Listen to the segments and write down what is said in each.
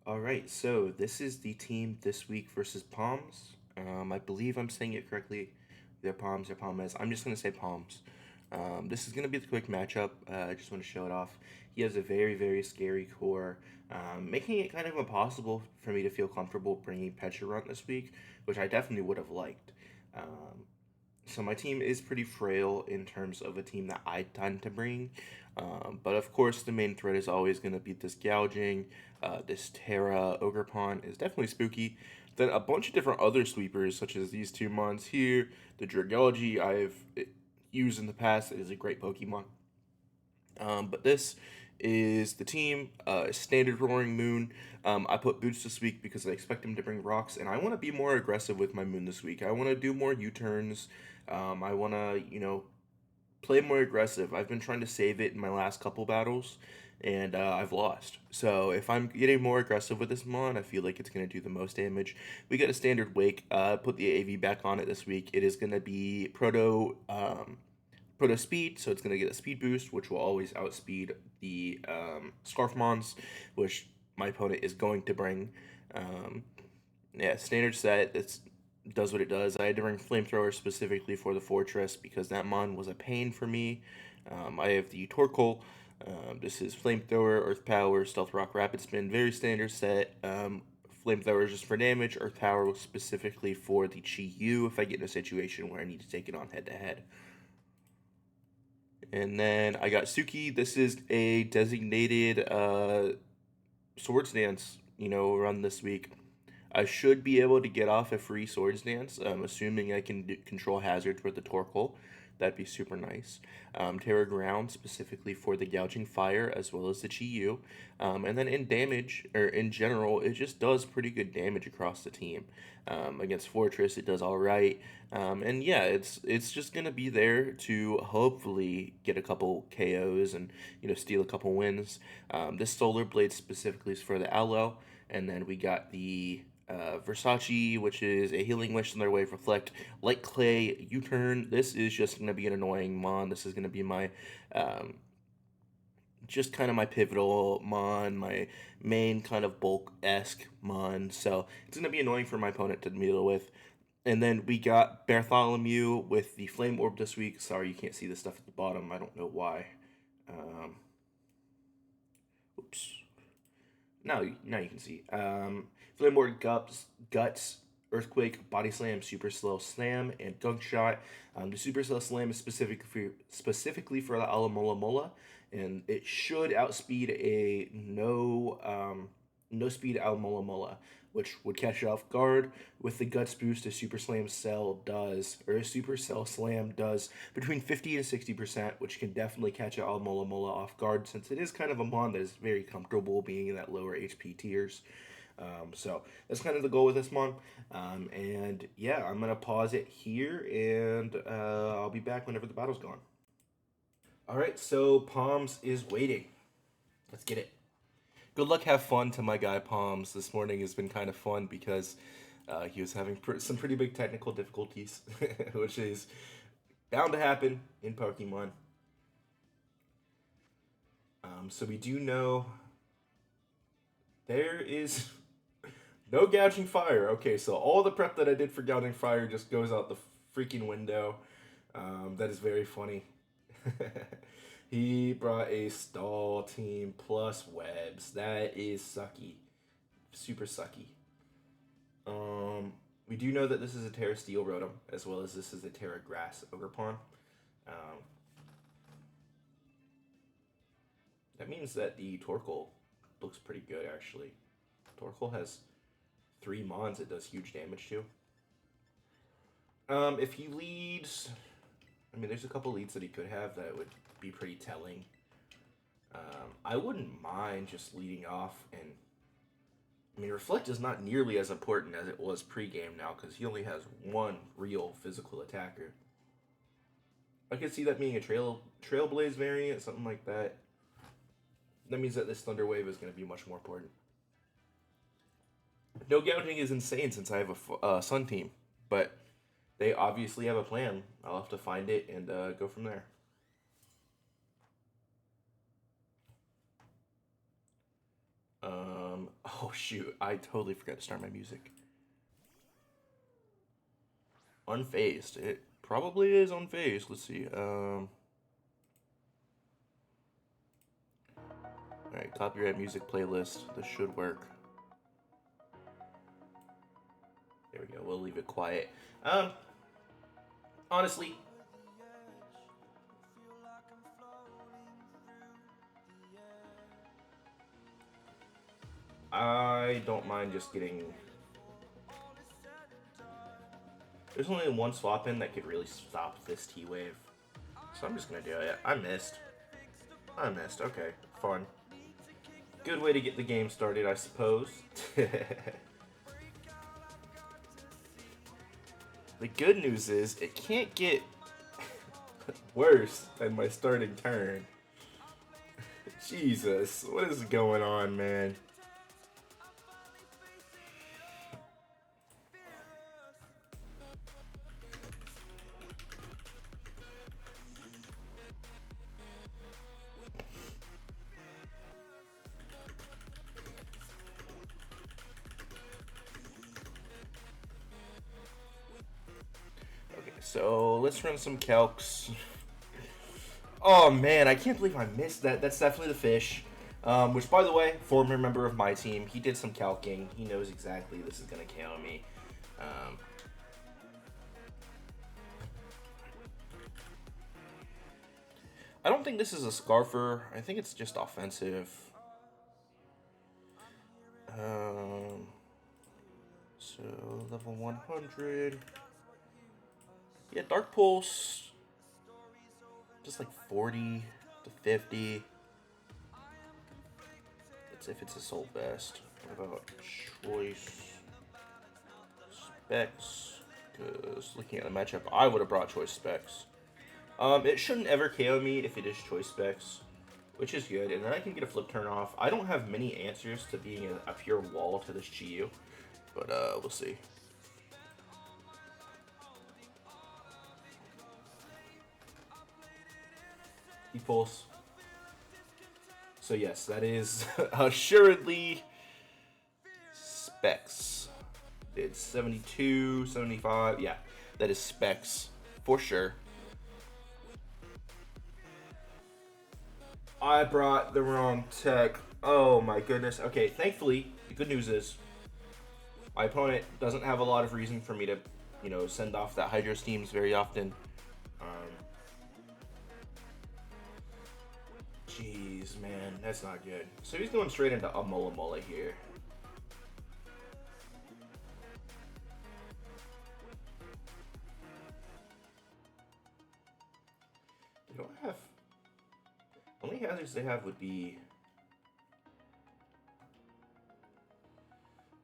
All right, so this is the team this week versus Palms. I believe I'm saying it correctly. They're Palms, they're Palmes. I'm just going to say Palms. This is going to be the quick matchup. I just want to show it off. He has a very, very scary core, making it kind of impossible for me to feel comfortable bringing Pecharunt this week, which I definitely would have liked. Um, so my team is pretty frail in terms of a team that I tend to bring. But of course, the main threat is always going to be this gouging. This Terra Ogerpon is definitely spooky. Then a bunch of different other sweepers, such as these two mons here. The Dragalge I've used in the past. It is a great Pokemon. But this is the team. Standard Roaring Moon. I put Boots this week because I expect him to bring rocks, and I want to be more aggressive with my Moon this week. I want to do more U-turns. I want to, play more aggressive. I've been trying to save it in my last couple battles, and I've lost. So if I'm getting more aggressive with this mon, I feel like it's going to do the most damage. We got a standard wake. Put the AV back on it this week. It is going to be Proto speed, so it's going to get a speed boost, which will always outspeed the Scarf Mons, which my opponent is going to bring. Um, yeah, standard set. It's does what it does. I had to bring Flamethrower specifically for the Fortress because that mon was a pain for me. I have the Torkoal. This is Flamethrower, Earth Power, Stealth Rock, Rapid Spin. Very standard set. Flamethrower is just for damage. Earth Power was specifically for the Chi Yu if I get in a situation where I need to take it on head to head. And then I got Suki. This is a designated Swords Dance, run this week. I should be able to get off a free Swords Dance, assuming I can control hazards with the Torkoal. That'd be super nice. Terra Ground specifically for the Gouging Fire as well as the Chi Yu. And then in damage, or in general, it just does pretty good damage across the team. Against Fortress, it does all right. And yeah, it's just gonna be there to hopefully get a couple KOs and steal a couple wins. This Solar Blade specifically is for the Aloe, and then we got the Versace, which is a Healing Wish in their Wave Reflect, Light Clay, U-Turn. This is just going to be an annoying mon. This is going to be my, just kind of my pivotal mon, my main kind of bulk-esque mon. So it's going to be annoying for my opponent to deal with. And then we got Bartholomew with the Flame Orb this week. Sorry, you can't see the stuff at the bottom. I don't know why. Um, oops. Now you can see. Flame Orb Guts, Earthquake, Body Slam, Super Slow Slam, and Gunk Shot. The Super Slow Slam is specifically for the Alamola Mola, and it should outspeed a no speed Alamola Mola, which would catch it off guard. With the Guts boost, a Super Slam does between 50 and 60%, which can definitely catch an Alamola Mola off guard since it is kind of a mon that is very comfortable being in that lower HP tiers. So that's kind of the goal with this mon. And yeah, I'm going to pause it here and I'll be back whenever the battle's gone. All right, so Palms is waiting. Let's get it. Good luck, have fun to my guy Palms. This morning has been kind of fun because he was having some pretty big technical difficulties, which is bound to happen in Pokemon. So we do know there is no gouging fire. Okay, so all the prep that I did for gouging fire just goes out the freaking window. That is very funny. He brought a stall team plus webs. That is sucky. Super sucky. We do know that this is a Terra Steel Rotom, as well as this is a Terra Grass Ogerpon. Um, that means that the Torkoal looks pretty good, actually. Torkoal has 3 mons it does huge damage to. If he leads... I mean, there's a couple leads that he could have that would be pretty telling. I wouldn't mind just leading off and... I mean, Reflect is not nearly as important as it was pre-game now because he only has one real physical attacker. I could see that being a Trailblaze variant, something like that. That means that this Thunder Wave is going to be much more important. No gouging is insane since I have a Sun team, but they obviously have a plan. I'll have to find it and go from there. Oh shoot, I totally forgot to start my music. Unfazed. It probably is unfazed. Let's see. Alright, copyright music playlist. This should work. There we go. We'll leave it quiet. Honestly, I don't mind just getting. There's only one swap in that could really stop this T wave, so I'm just gonna do it. I missed. Okay, fun. Good way to get the game started, I suppose. The good news is it can't get worse than my starting turn. Jesus, what is going on, man? Okay, so let's run some calcs. Oh man, I can't believe I missed that. That's definitely the fish. Which, by the way, former member of my team, he did some calcing. He knows exactly this is gonna KO me. I don't think this is a Scarfer. I think it's just offensive. So level 100. Yeah, Dark Pulse. Just like 40 to 50. That's if it's Assault Vest. What about Choice Specs? Because looking at the matchup, I would have brought Choice Specs. It shouldn't ever KO me if it is Choice Specs, which is good. And then I can get a flip turn off. I don't have many answers to being a pure wall to this GU, but we'll see. He pulls. So yes, that is assuredly Specs. It's 72, 75. Yeah, that is Specs for sure. I brought the wrong tech. Oh my goodness. Okay, thankfully, the good news is my opponent doesn't have a lot of reason for me to, send off that Hydro Steams very often. Jeez, man, that's not good. So he's going straight into a Mola Mola here. They don't have... Only hazards they have would be...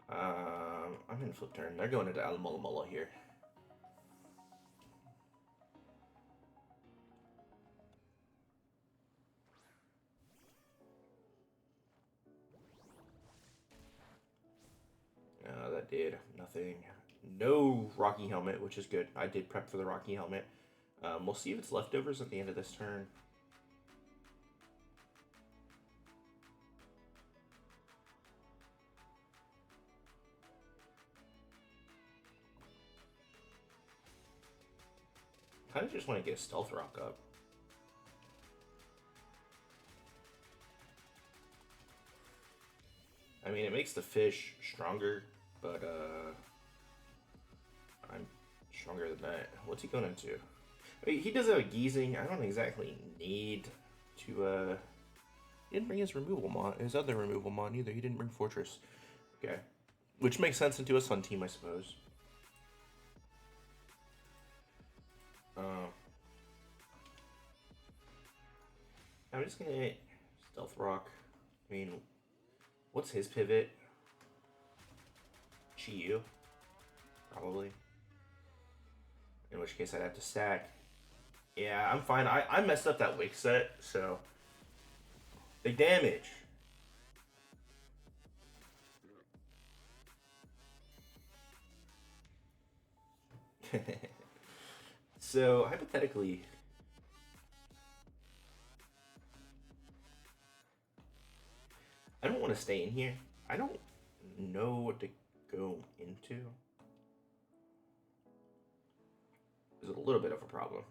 I'm in flip turn. They're going into Mola Mola here. That did nothing. No Rocky Helmet, which is good. I did prep for the Rocky Helmet. We'll see if it's leftovers at the end of this turn. Kind of just want to get a Stealth Rock up. I mean, it makes the fish stronger, but I'm stronger than that. What's he going into? I mean, he does have a Geezing. I don't exactly need to. He didn't bring his removal mon, his other removal mon either. He didn't bring Fortress. Okay, which makes sense into a Sun team, I suppose. I'm just gonna hit Stealth Rock. I mean, what's his pivot? Chiyu, probably. In which case I'd have to stack. Yeah, I'm fine. I messed up that wake set, so big damage. So hypothetically, I don't want to stay in here I don't know what to go into. There's a little bit of a problem.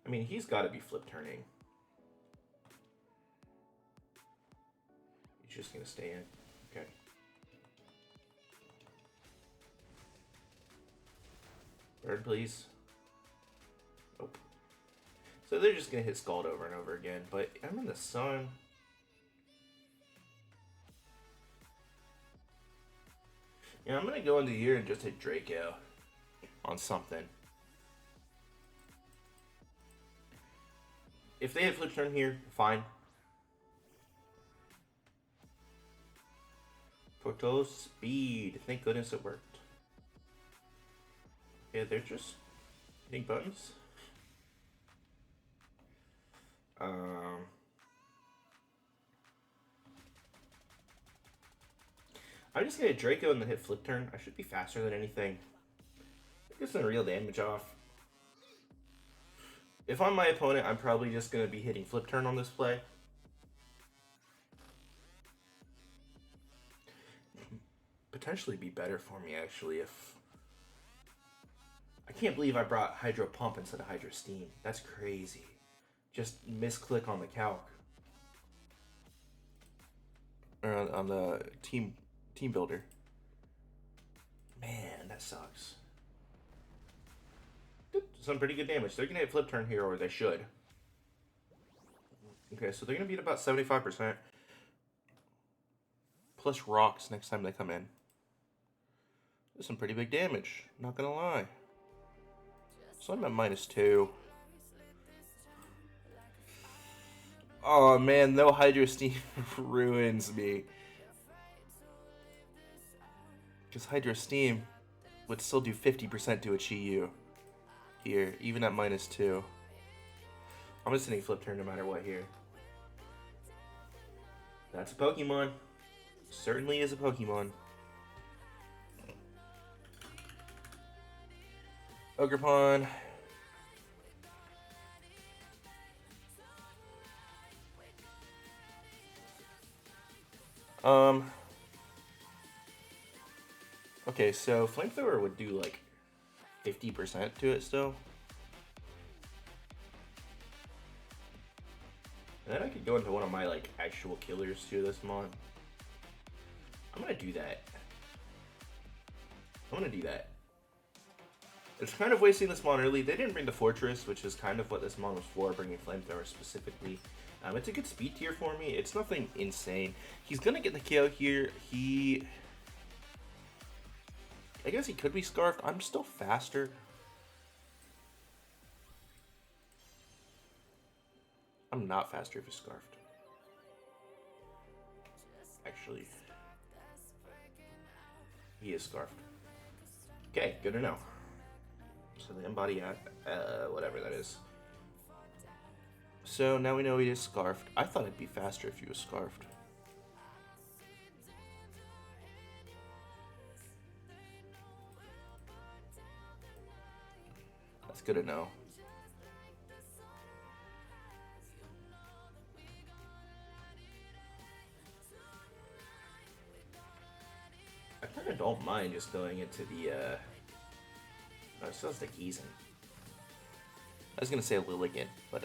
I mean, he's got to be flip turning. He's just going to stay in. Okay. Bird, please. Nope. So they're just going to hit Scald over and over again. But I'm in the sun. Yeah, I'm going to go into here and just hit Draco on something. If they had flip turn here, fine. Proto speed. Thank goodness it worked. Yeah, they're just hitting buttons. I'm just gonna Draco and then hit flip turn. I should be faster than anything. Get some real damage off. If I'm my opponent, I'm probably just gonna be hitting flip turn on this play. Potentially be better for me actually if... I can't believe I brought Hydro Pump instead of Hydro Steam. That's crazy. Just misclick on the calc. Or on the team builder. Man, that sucks. Some pretty good damage. They're gonna hit flip turn here, or they should. Okay, so they're gonna be at about 75%. Plus rocks next time they come in. That's some pretty big damage, not gonna lie. So I'm at -2. Oh man, no Hydro Steam ruins me. Because Hydro Steam would still do 50% to a Chi-Yu here, even at -2. I'm just hitting flip turn no matter what here. That's a Pokemon. Certainly is a Pokemon. Ogerpon. Okay, so Flamethrower would do like 50% to it still. And then I could go into one of my like actual killers too this mon. I'm gonna do that. It's kind of wasting this mon early. They didn't bring the Fortress, which is kind of what this mon was for, bringing Flamethrower specifically. It's a good speed tier for me. It's nothing insane. He's gonna get the KO here. I guess he could be Scarfed. I'm still faster. I'm not faster if he's Scarfed. Actually, he is Scarfed. Okay, good to know. So the embody at whatever that is. So now we know he is Scarfed. I thought it'd be faster if he was Scarfed. That's good to know. I kind of don't mind just going into the oh, so it's the Giesen. I was gonna say Lilligant, but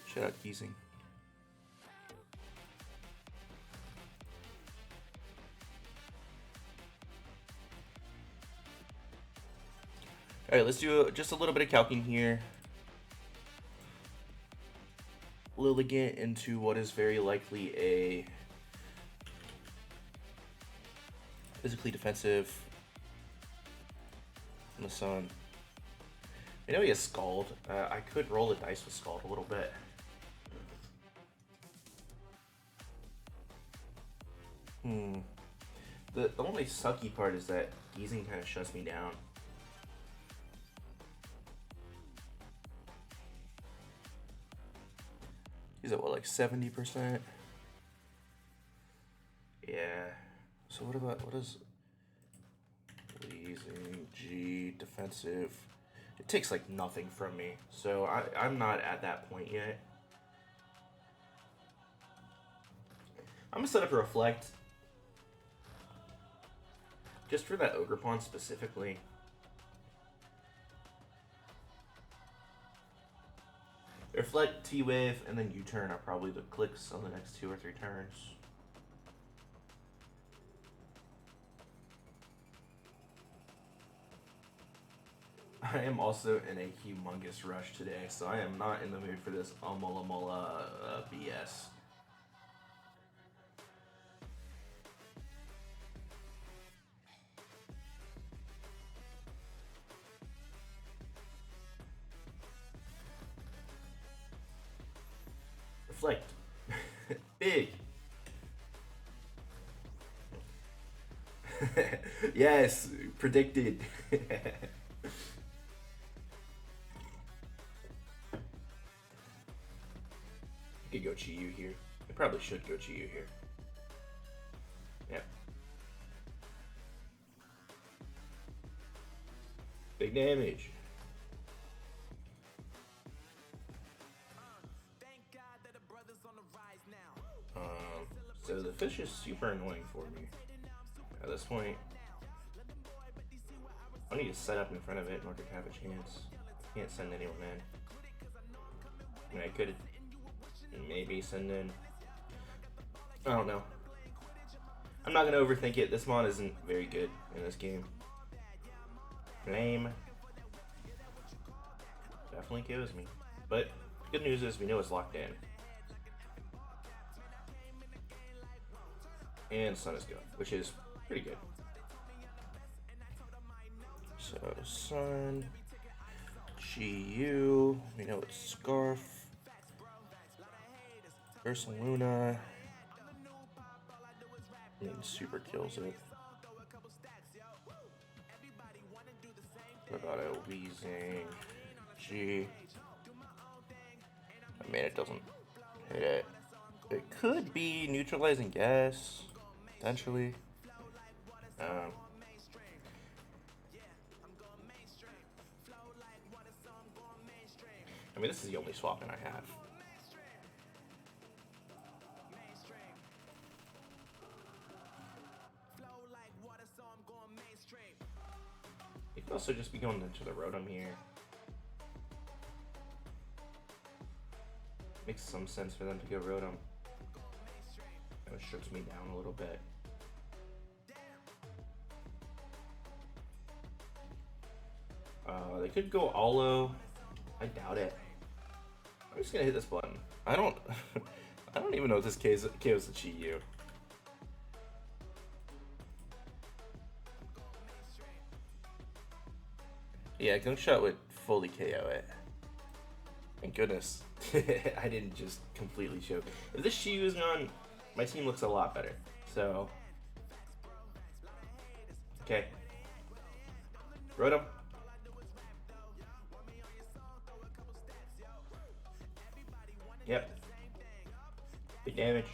shout out Giesen. Alright, let's do just a little bit of calcing here. Lilligant into what is very likely a physically defensive in the sun. I know he has Scald. I could roll the dice with Scald a little bit. The only sucky part is that Giesen kind of shuts me down. He's at what, like 70%? Yeah. So what is Giesen G defensive? It takes like nothing from me, so I'm not at that point yet. I'm gonna set up a reflect just for that ogre pawn specifically. Reflect, T-wave, and then U-turn are probably the clicks on the next 2 or 3 turns. I am also in a humongous rush today, so I am not in the mood for this BS. Reflect. Big. Yes, predicted. You could go Chi-Yu here. I probably should go Chi-Yu here. Yep. Big damage. So the fish is super annoying for me. At this point, I need to set up in front of it in order to have a chance. I can't send anyone in. I mean, I could maybe send in. I don't know. I'm not gonna overthink it. This mon isn't very good in this game. Flame definitely kills me. But good news is we know it's locked in. And Sun is good, which is pretty good. So Sun, Chi-Yu, we know it's Scarf, Ursaluna, I mean, super kills it. What about a Weezing, G? I mean, it doesn't hit it. It could be neutralizing gas, potentially. I mean, this is the only swapping I have. You could also just be going into the Rotom here. Makes some sense for them to go Rotom. Kind of shuts me down a little bit. They could go Alo. I doubt it. I'm just gonna hit this button. I don't even know if this KO's the Chi-Yu. Yeah, Gunshot would fully KO it. Thank goodness. I didn't just completely choke. If this Chi-Yu is gone, my team looks a lot better. So, okay. Rotom. Yep. Big damage.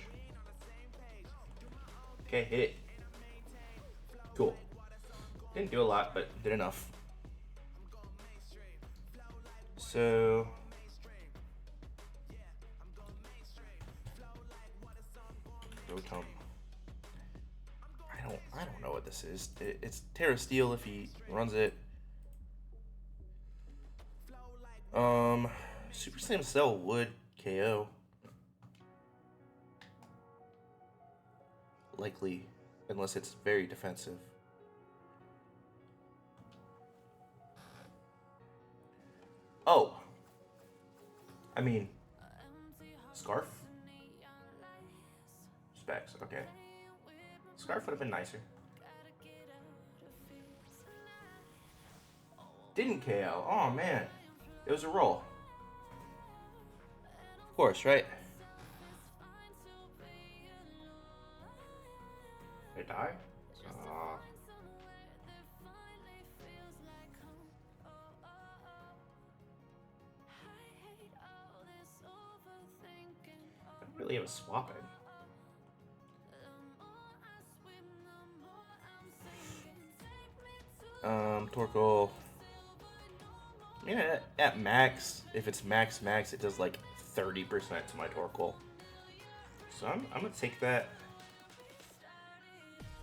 Okay, hit it. Cool. Didn't do a lot, but did enough. So Rotom. I don't know what this is. It's Terra Steel if he runs it. Super Slam Cell would KO. Likely, unless it's very defensive. Oh. I mean, Scarf? Specs, okay. Scarf would have been nicer. Didn't KO. Oh man. It was a roll. Of course, right? Did it die? I don't really have a swap in. Torkoal. Yeah, at max, if it's max, it does like 30% to my Torkoal. So I'm gonna take that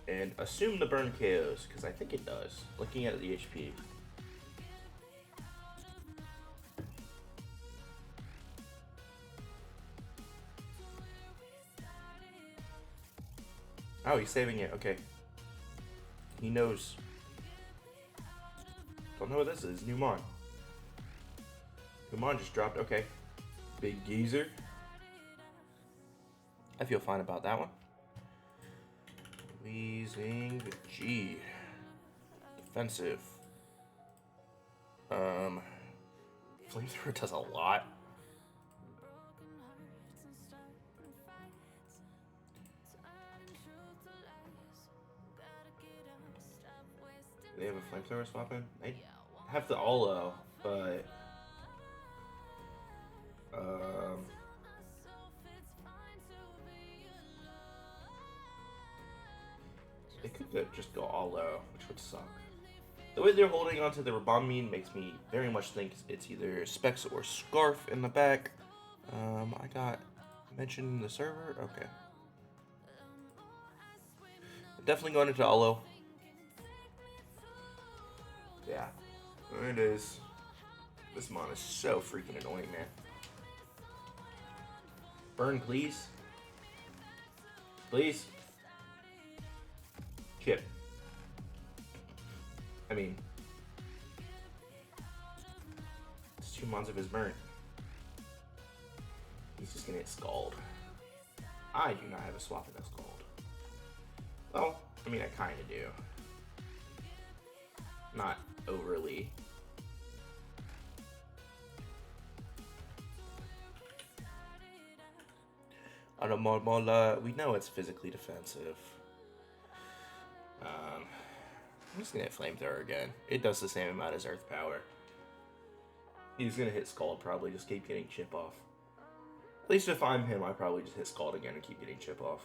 and assume the burn KOs, because I think it does, looking at the HP. Oh, he's saving it, okay. He knows. Don't know what this is, Numon. Numon just dropped, okay. Big geezer. I feel fine about that one. Wheezing G. Defensive. Flamethrower does a lot. They have a flamethrower swap in? They have the Olo, but they could just go Olo, which would suck. The way they're holding onto the Rabamine makes me very much think it's either Specs or Scarf in the back. I got mentioned in the server. Okay. Definitely going into Olo. Yeah. There it is. This mon is so freaking annoying, man. Burn, please. Please. Chip. I mean, it's 2 months of his burn. He's just gonna get Scald. I do not have a swap in that Scald. Well, I mean, I kind of do. Not overly. On a Mola, we know it's physically defensive. I'm just gonna hit Flamethrower again. It does the same amount as Earth Power. He's gonna hit Scald probably, just keep getting chip off. At least if I'm him, I probably just hit Scald again and keep getting chip off.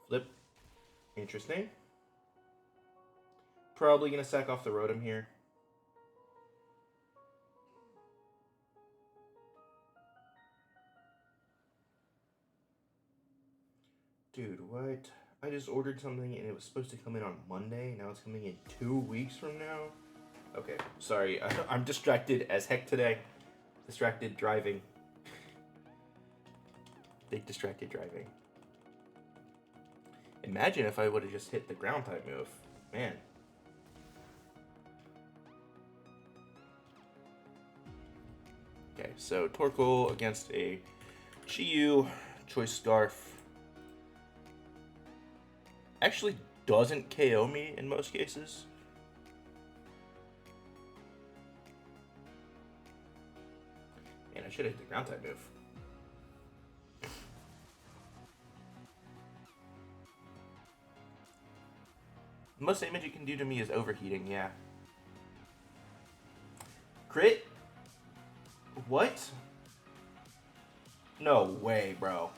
Flip. Interesting. Probably gonna sack off the Rotom here. Dude, what? I just ordered something and it was supposed to come in on Monday. Now it's coming in 2 weeks from now. Okay, sorry. I'm distracted as heck today. Distracted driving. Big distracted driving. Imagine if I would have just hit the ground type move. Man. Okay, so Torkoal against a Chi-Yu. Choice Scarf. Actually doesn't KO me in most cases. And I should have hit the ground type move. The most damage it can do to me is overheating, yeah. Crit? What? No way, bro.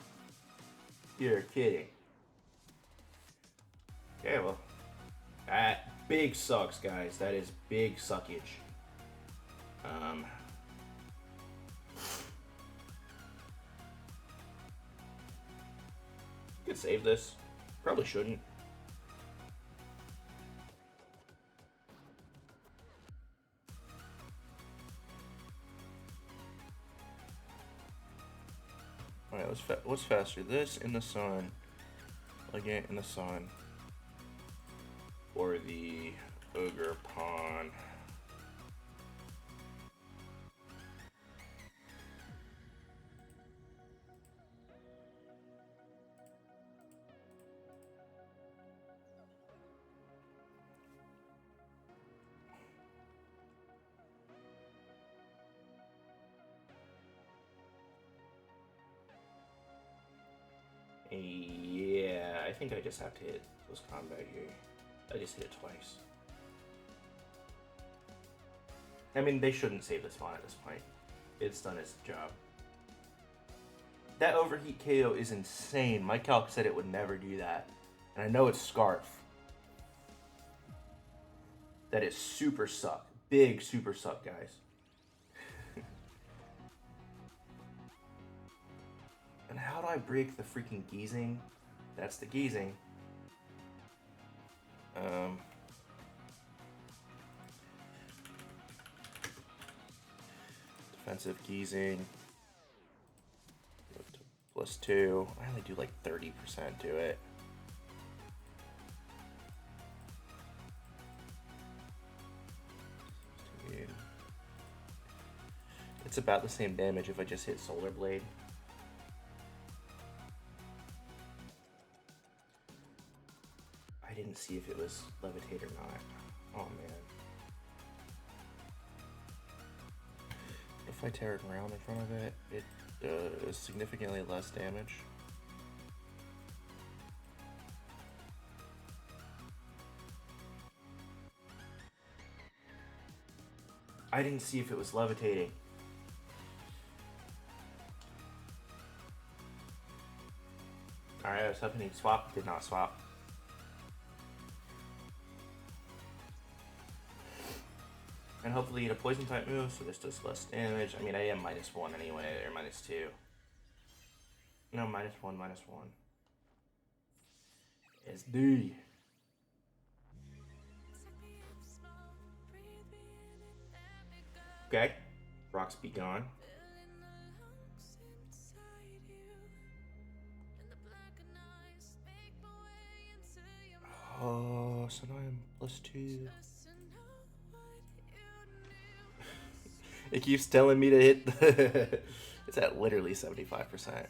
You're kidding. Okay, well, that big sucks, guys. That is big suckage. Could save this. Probably shouldn't. All right, what's faster? This in the sun, Legant in the sun, or the Ogre Pawn? Yeah, I think I just have to hit close combat here. I just hit it twice. I mean, they shouldn't save this spawn at this point. It's done its job. That overheat KO is insane. My calc said it would never do that. And I know it's Scarf. That is super suck. Big super suck, guys. And how do I break the freaking geezing? That's the geezing. Defensive geezing. +2. I only do like 30% to it. It's about the same damage if I just hit Solar Blade. I didn't see if it was Levitate or not. Oh man. If I tear it around in front of it, it does significantly less damage. I didn't see if it was levitating. Alright, I was hoping he'd swap. Did not swap. And hopefully he had a poison type move, so this does less damage. I mean, I am -1 anyway, or -2. No, -1, -1. SD. Okay. Rocks be gone. Oh, so now I'm +2. It keeps telling me to hit the it's at literally 75%.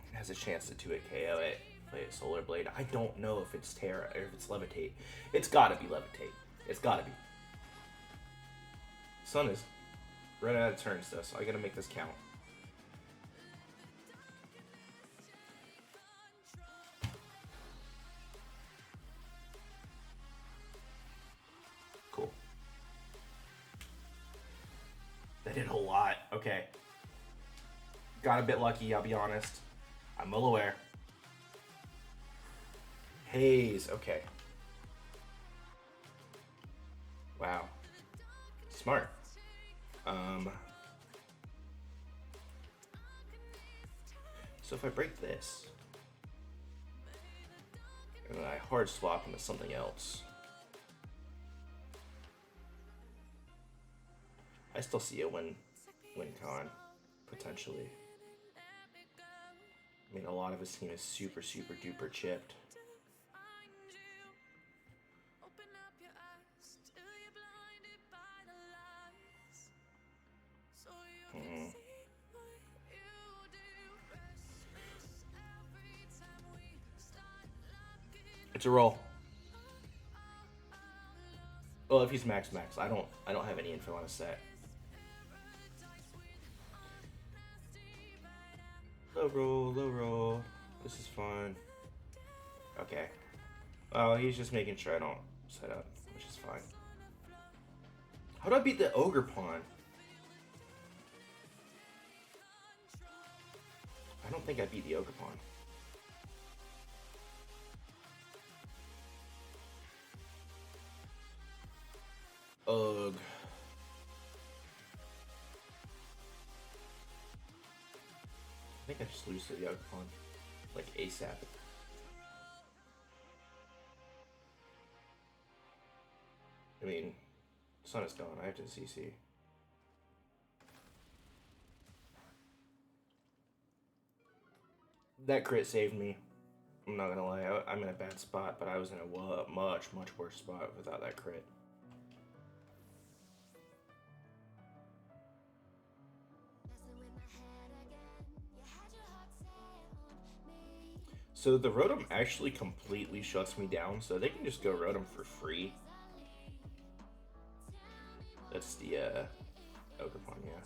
It has a chance to 2-hit KO it. Play it Solar Blade. I don't know if it's Terra or if it's Levitate. It's gotta be Levitate. It's gotta be. Sun is running out of turns though, so I gotta make this count. Cool. That did a lot. Okay. Got a bit lucky, I'll be honest. I'm well aware. Haze, okay. Wow. Smart. So if I break this, and then I hard swap into something else, I still see a win con, potentially. I mean, a lot of his team is super duper chipped. It's a roll. Well, if he's max, I don't have any info on his set. Low roll. This is fun. Okay. Oh, he's just making sure I don't set up, which is fine. How do I beat the Ogre Pawn? I don't think I beat the Ogre Pawn. Ugh. I think I just lose to the Ogre Pawn. Like ASAP. I mean, Sun is gone. I have to CC. That crit saved me. I'm not gonna lie. I'm in a bad spot, but I was in a much worse spot without that crit. So the Rotom actually completely shuts me down, so they can just go Rotom for free. That's the Ogre Pawn, yeah.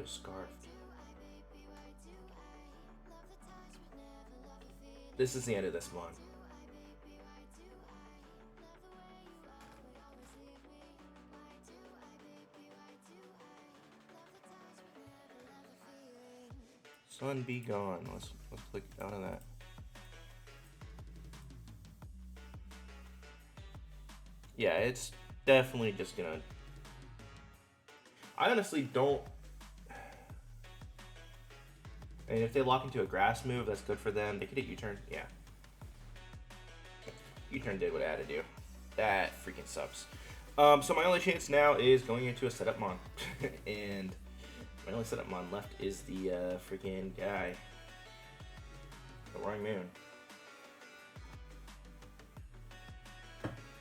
was scarfed. This is the end of this one. Sun be gone. Let's click out of that. Yeah, it's definitely just gonna. I honestly don't. And if they lock into a grass move, that's good for them. They could hit U-turn. Yeah. U-turn did what it had to do. That freaking sucks. So my only chance now is going into a setup mon. And my only setup mon left is the freaking guy. The Roaring Moon.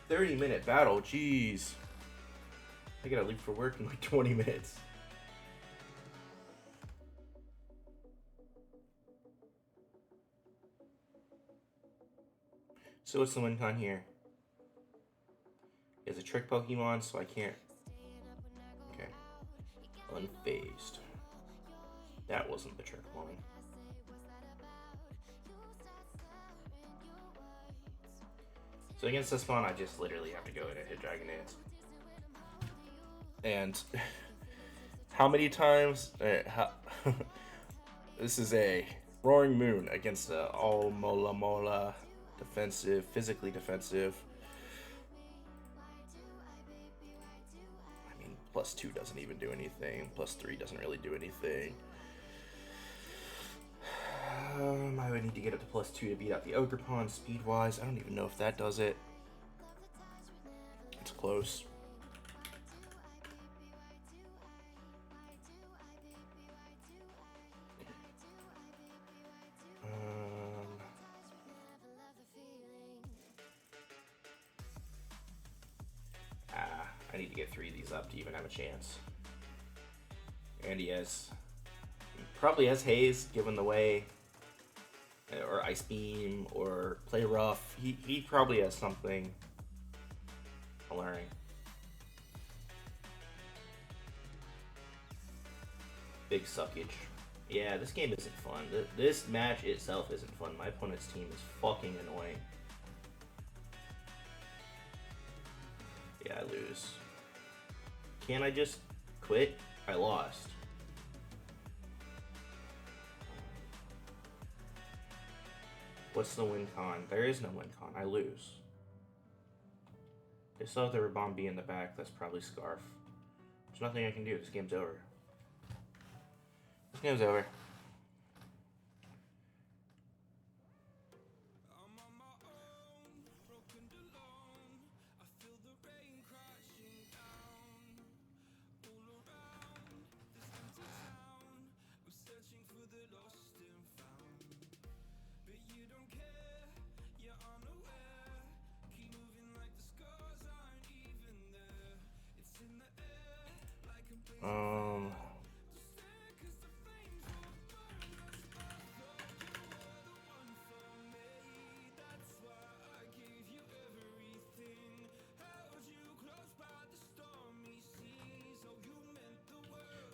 30-minute battle, jeez. I gotta leave for work in like 20 minutes. So what's the win con here? It's a trick Pokemon, so I can't. Okay. Unfazed. That wasn't the trick one. So against this one, I just literally have to go in and hit Dragon Dance. And how many times? This is a Roaring Moon against a all Mola defensive, physically defensive. I mean, +2 doesn't even do anything. +3 doesn't really do anything. I would need to get up to +2 to beat out the Ogerpon speed-wise. I don't even know if that does it. It's close. I need to get 3 of these up to even have a chance. And he probably has Haze, given the way, or Ice Beam, or Play Rough. He probably has something alluring. Big suckage. Yeah, this game isn't fun. This match itself isn't fun. My opponent's team is fucking annoying. Yeah, I lose. Can I just quit? I lost. What's the win con? There is no win con. I lose. They still have the Rabombi in the back. That's probably Scarf. There's nothing I can do. This game's over. This game's over.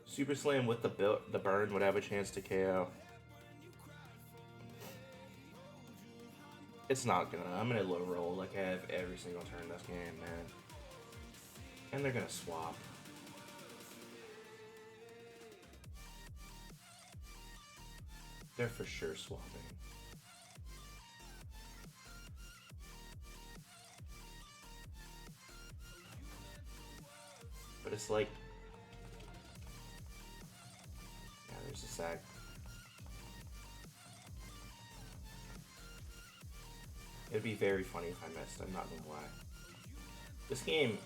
Super Slam with the burn would have a chance to KO. It's not gonna. I'm gonna low roll like I have every single turn this game, man. And they're gonna swap. They're for sure swapping. But it's like, yeah, there's a sack. It'd be very funny if I missed, I'm not gonna lie. This game,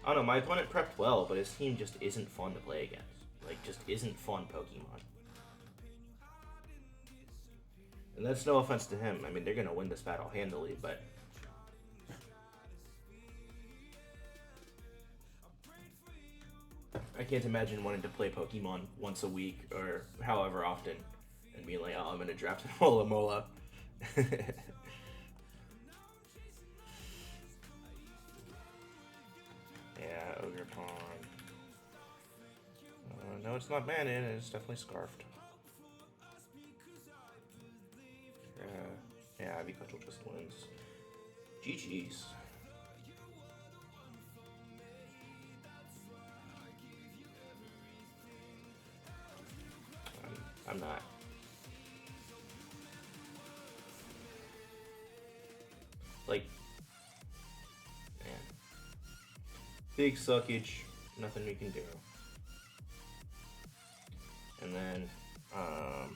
I don't know, my opponent prepped well, but his team just isn't fun to play against. Like, just isn't fun Pokemon. And that's no offense to him. I mean, they're gonna win this battle handily, but I can't imagine wanting to play Pokemon once a week or however often and being like, oh, I'm gonna draft a Mola. Yeah, Ogerpon. No, it's not banded, it's definitely scarfed. Yeah, Avicatchel just wins. GG's. I'm not. Like, man. Big suckage, nothing we can do. And then, I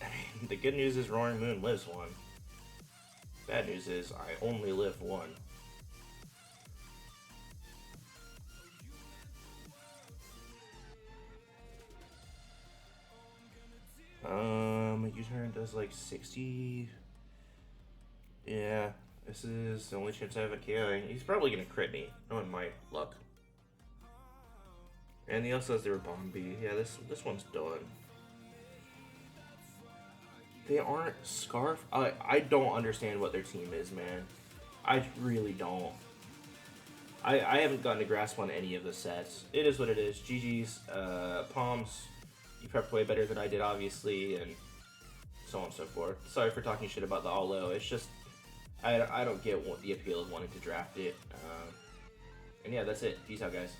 mean, the good news is Roaring Moon lives one. Bad news is I only live one. U-turn does like 60. Yeah, this is the only chance I have at KOing. He's probably gonna crit me, knowing my luck. And he also has the Bomb B. Yeah, this one's done. They aren't Scarf. I don't understand what their team is, man. I really don't. I haven't gotten a grasp on any of the sets. It is what it is. GG's. Palms, you prepped way better than I did, obviously, and so on and so forth. Sorry for talking shit about the all-low. It's just, I don't get the appeal of wanting to draft it. And yeah, that's it. Peace out, guys.